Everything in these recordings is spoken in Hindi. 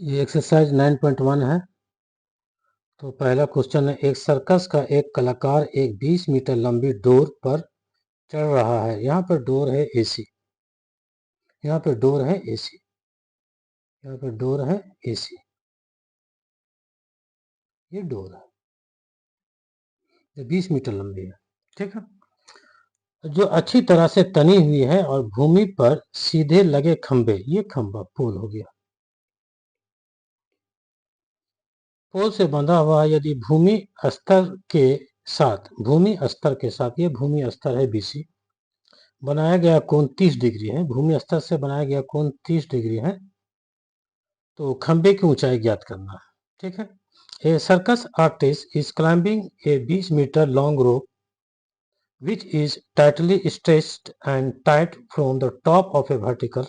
ये एक्सरसाइज 9.1 है। तो पहला क्वेश्चन है, एक सर्कस का एक कलाकार एक 20 मीटर लंबी डोर पर चढ़ रहा है। यहाँ पर डोर है एसी, यहाँ पर डोर है एसी, यहाँ पर डोर है एसी, ये डोर है, ये 20 मीटर लंबी है। ठीक है, जो अच्छी तरह से तनी हुई है और भूमि पर सीधे लगे खंभे, ये खंभा पोल हो गया। पोल से बंधा हुआ यदि भूमि स्तर के साथ, भूमि स्तर के साथ, ये भूमि स्तर है बीसी, बनाया गया कोण 30 डिग्री है। भूमि स्तर से बनाया गया कोण 30 डिग्री है। तो खंबे की ऊंचाई ज्ञात करना है। ठीक है, a circus artist is climbing a 20 metre long rope which is tightly stretched and tight from the top of a vertical,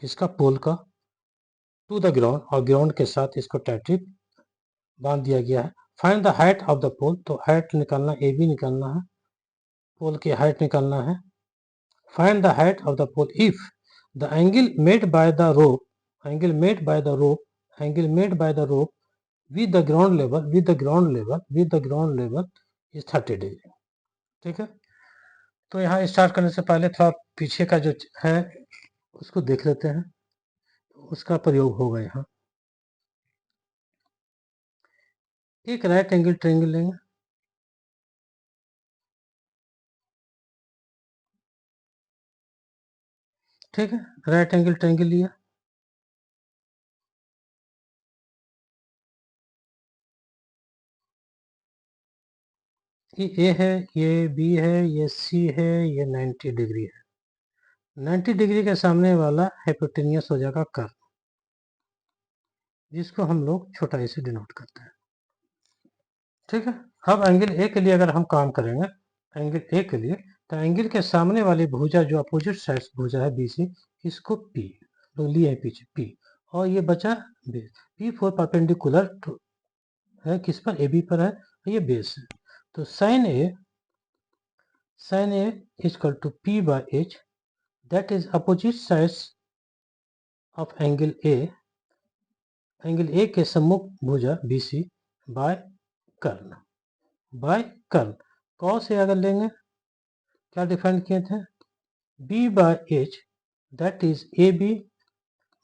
किसका, पोल का, टू द ग्राउंड, और ग्राउंड के साथ इसको टाइटली बांध दिया गया है। Find the height of the pole, तो हाइट निकालना, ए बी निकालना है, पोल की हाइट निकालना है। Find the height of the pole if the angle made by the rope with the ground level is 30 degree. ठीक है, तो यहाँ स्टार्ट करने से पहले थोड़ा पीछे का जो है उसको देख लेते हैं, उसका प्रयोग होगा। यहाँ एक राइट एंगल ट्रायंगल लेंगे। ठीक है, राइट एंगल ट्रायंगल लिया। ये ए है, ये बी है, ये सी है, ये 90 डिग्री है। 90 डिग्री के सामने वाला हाइपोटेन्यूस हो जाएगा कर्व, जिसको हम लोग छोटा ए से डिनोट करते हैं। ठीक है, अब एंगल ए के लिए अगर हम काम करेंगे, एंगल ए के लिए, तो एंगल के सामने वाली भुजा जो अपोजिट साइड भुजा है बी सी, इसको पी तो लिए है पीछे पी, और ये बचा बेस। पी फोर परपेंडिकुलर है किस पर, ए बी पर है, ये बेस है। तो sine A equal to P by H, that is opposite sides of angle A के सम्मुख भुजा बी सी बाय कर्न, कॉस ए अगर लेंगे, क्या डिफाइन किए थे, B by H, that is A B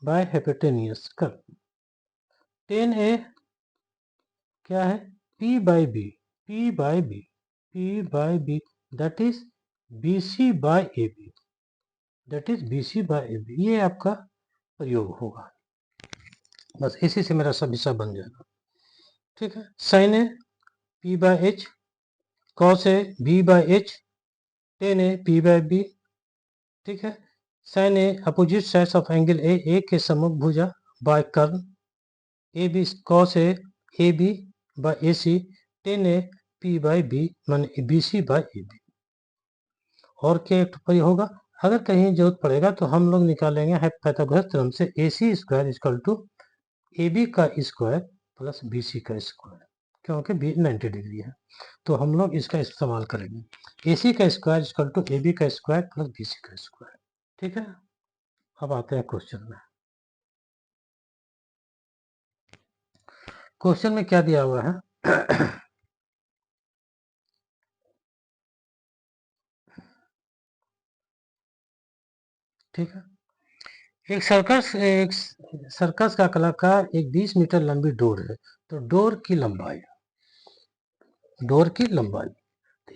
by hypotenuse कर्व। टेन ए क्या है, P by B, that is B C by A B, ये आपका प्रयोग होगा। बस इसी से मेरा सब हिस्सा बन जाएगा। ठीक है, sine A P by H, cos A B by H, tan A P by B. ठीक है, sine A opposite sides of angle A के सम्मुख भुजा बाय कर्न, A B cos A B by A C, tan A P by B माने B C by A B. और क्या प्रयोग होगा, अगर कहीं जरूरत पड़ेगा तो हम लोग निकालेंगे पाइथागोरस थ्योरम से A C square equal to A B का स्क्वायर प्लस बी सी का स्क्वायर, क्योंकि बी 90 डिग्री है, तो हम लोग इसका इस्तेमाल करेंगे। ए सी का square equal to A B का स्क्वायर प्लस बी सी का स्क्वायर। ठीक है, अब आते हैं क्वेश्चन में। क्वेश्चन में क्या दिया हुआ है ठीक है, एक सर्कस का कलाकार एक 20 मीटर लंबी डोर है। तो डोर की लंबाई,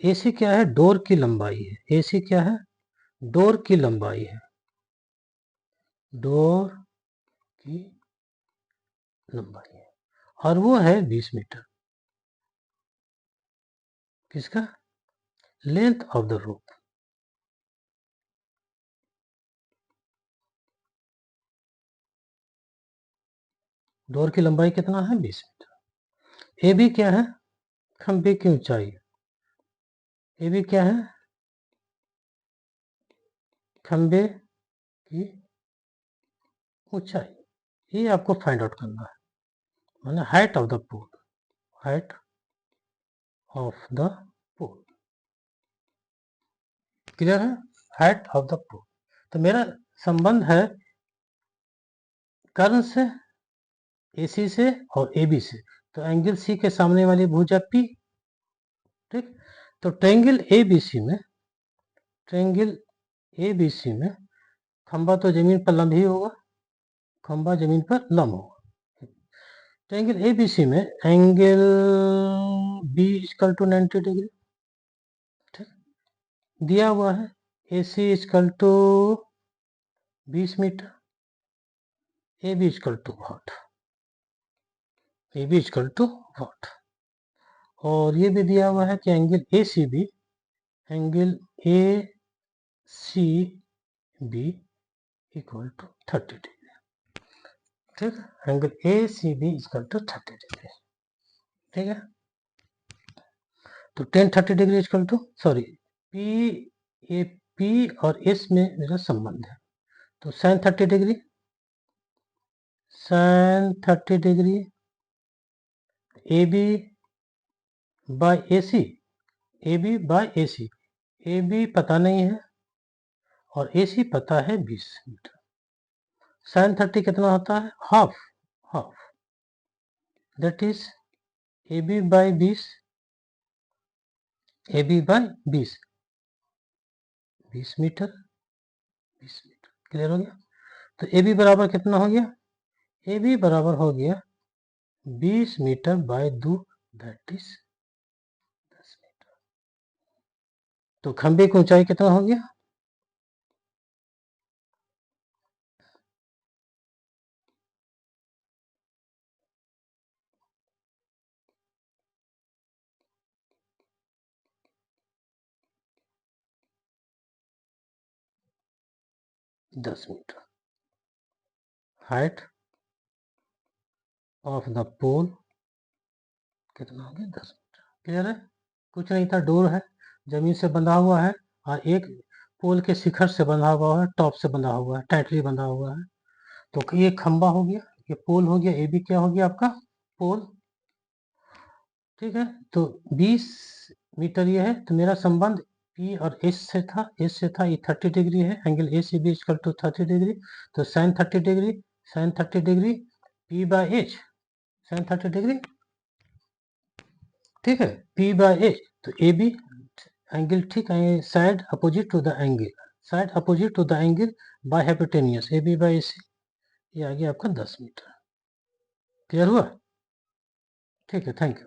एसी क्या है, डोर की लंबाई है। एसी क्या है, डोर की लंबाई है, डोर की लंबाई है, और वो है 20 मीटर। किसका, length of the rope, door की लंबाई कितना है, 20 मीटर। ए बी क्या है, खंभे की ऊंचाई, ए बी क्या है, खंभे की ऊंचाई, ये आपको फाइंड आउट करना है, माने height of the pole, height of the pole. Clear है, हाइट ऑफ द पोल। तो मेरा संबंध है कर्ण से, AC से और AB से, तो एंगल C के सामने वाली भुजा P, ठीक। तो ट्रायंगल ABC में खंबा तो जमीन पर लंब ही होगा, खंबा जमीन पर लंब होगा। ट्रायंगल ABC में angle B equal to 90 degree, ठीक। दिया हुआ है AC equal to 20 metre, AB equal to what, AB equal to what. और ये भी दिया हुआ है कि angle ACB equal to 30 degree, ठीक। Angle ACB equal to 30 degree, ठीक है। तो tan 30 degree equal to, sorry, P और S में मेरा संबंध है, तो sin 30 degree AB by AC, AB पता नहीं है और AC पता है 20 मीटर। sin 30 कितना होता है, half, that is AB by 20, 20 metre, clear हो गया। तो AB बराबर कितना हो गया, AB बराबर हो गया 20 metre by 2, that is 10 metre. तो खंबे की ऊंचाई कितना हो गया, दस मीटर। हाइट ऑफ द पोल कितना हो गया, 10 मीटर। क्लियर है, कुछ नहीं था, डोर है, जमीन से बंधा हुआ है और एक पोल के शिखर से बंधा हुआ है, टॉप से बंधा हुआ है, टाइटली बंधा हुआ है। तो ये खंबा हो गया, ये पोल हो गया, AB क्या हो गया आपका, पोल, ठीक है। तो 20 मीटर ये है, तो मेरा संबंध P और S से था, ये 30 डिग्री है, angle ACB equal to 30 degree. तो sin 30 degree P by H, sin 30 degree, ठीक है, P बाय H। तो AB एंगल, ठीक है, side opposite to the angle by hypotenuse, AB by AC, ये आ गया आपका 10 मीटर। क्लियर हुआ, ठीक है, थैंक यू।